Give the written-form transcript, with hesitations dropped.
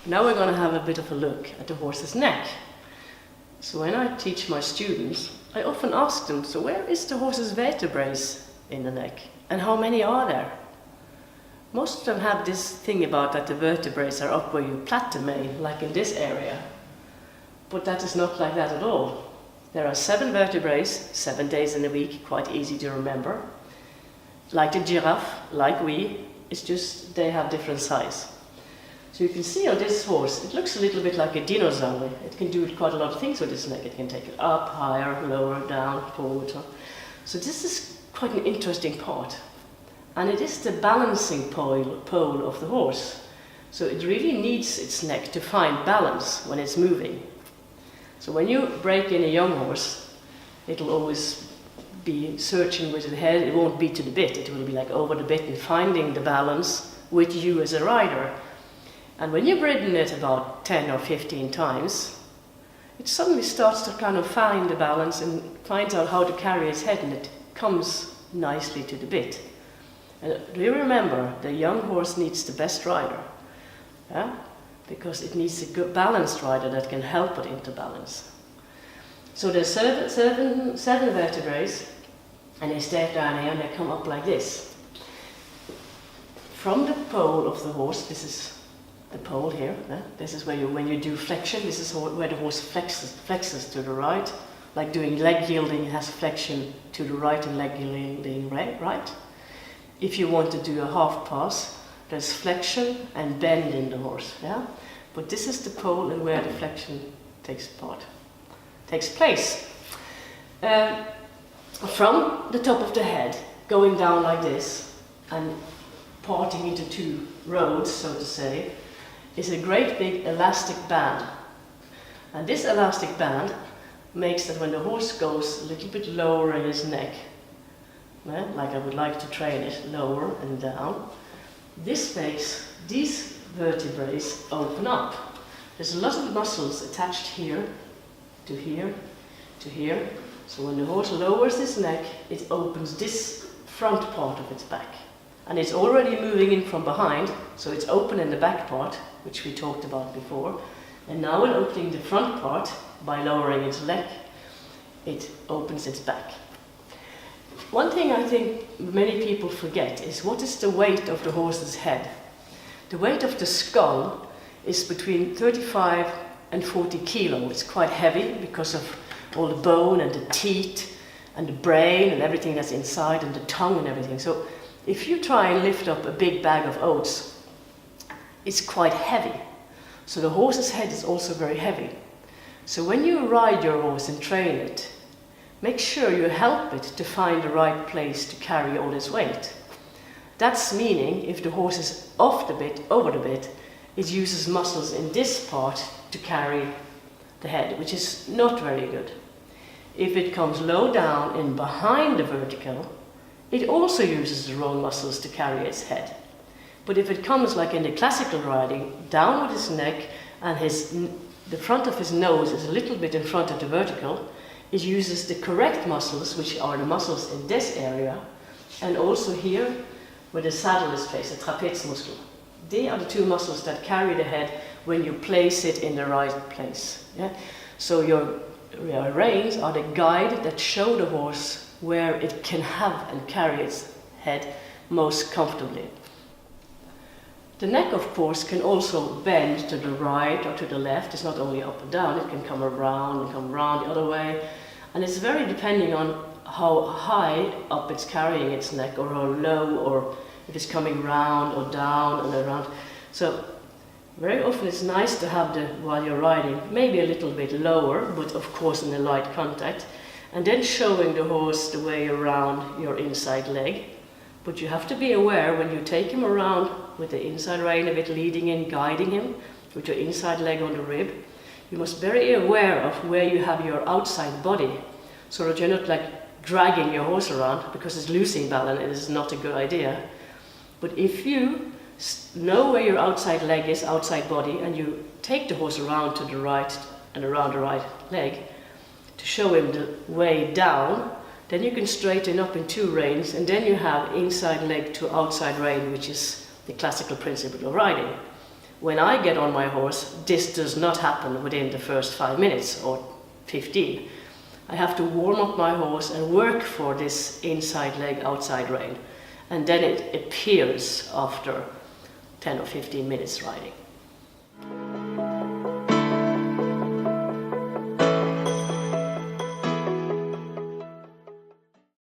Now we're going to have a bit of a look at the horse's neck. So when I teach my students, I often ask them, so where is the horse's vertebrae in the neck? And how many are there? Most of them have this thing about that the vertebrae are up where you plait the mane, like in this area. But that is not like that at all. There are 7 vertebrae, 7 days in a week, quite easy to remember. Like the giraffe, like we, it's just they have different size. So you can see on this horse, it looks a little bit like a dinosaur. It can do quite a lot of things with its neck. It can take it up, higher, lower, down, forward. So this is quite an interesting part. And it is the balancing pole of the horse. So it really needs its neck to find balance when it's moving. So when you break in a young horse, it'll always be searching with the head. It won't be to the bit. It will be like over the bit and finding the balance with you as a rider. And when you've ridden it about 10 or 15 times, it suddenly starts to kind of find the balance and finds out how to carry its head, and it comes nicely to the bit. And do you remember, the young horse needs the best rider, yeah? Because it needs a good balanced rider that can help it into balance. So there's seven vertebrae, and they stay down here and they come up like this. From the pole of the horse, this is the pole here, this is where when you do flexion, this is where the horse flexes to the right. Like doing leg yielding, it has flexion to the right and leg yielding right. If you want to do a half pass, there's flexion and bend in the horse, yeah? But this is the pole and where the flexion takes place. From the top of the head, going down like this, and parting into 2 roads, so to say, is a great big elastic band. And this elastic band makes that when the horse goes a little bit lower in his neck, like I would like to train it, lower and down, this space, these vertebrae open up. There's a lot of muscles attached here, to here, to here. So when the horse lowers his neck, it opens this front part of its back. And it's already moving in from behind, so it's open in the back part, which we talked about before. And now in opening the front part, by lowering its leg, it opens its back. One thing I think many people forget is what is the weight of the horse's head. The weight of the skull is between 35 and 40 kilo. It's quite heavy because of all the bone and the teeth and the brain and everything that's inside and the tongue and everything. So if you try and lift up a big bag of oats, it's quite heavy. So the horse's head is also very heavy. So when you ride your horse and train it, make sure you help it to find the right place to carry all its weight. That's meaning if the horse is off the bit, over the bit, it uses muscles in this part to carry the head, which is not very good. If it comes low down and behind the vertical, it also uses the wrong muscles to carry its head. But if it comes like in the classical riding, down with his neck and the front of his nose is a little bit in front of the vertical, it uses the correct muscles, which are the muscles in this area, and also here where the saddle is placed, the trapezmuscle. They are the 2 muscles that carry the head when you place it in the right place. Yeah? So your reins are the guide that show the horse where it can have and carry its head most comfortably. The neck, of course, can also bend to the right or to the left. It's not only up and down, it can come around and come around the other way. And it's very depending on how high up it's carrying its neck or how low, or if it's coming round or down and around. So very often it's nice to have while you're riding, maybe a little bit lower, but of course in a light contact, and then showing the horse the way around your inside leg. But you have to be aware when you take him around with the inside rein a bit leading in, guiding him with your inside leg on the rib, you must be very aware of where you have your outside body, so that you're not like dragging your horse around, because it's losing balance. It is not a good idea. But if you know where your outside leg is, outside body, and you take the horse around to the right and around the right leg to show him the way down, then you can straighten up in 2 reins, and then you have inside leg to outside rein, which is the classical principle of riding. when I get on my horse, this does not happen within the first 5 minutes or 15. I have to warm up my horse and work for this inside leg, outside rein. And then it appears after 10 or 15 minutes riding.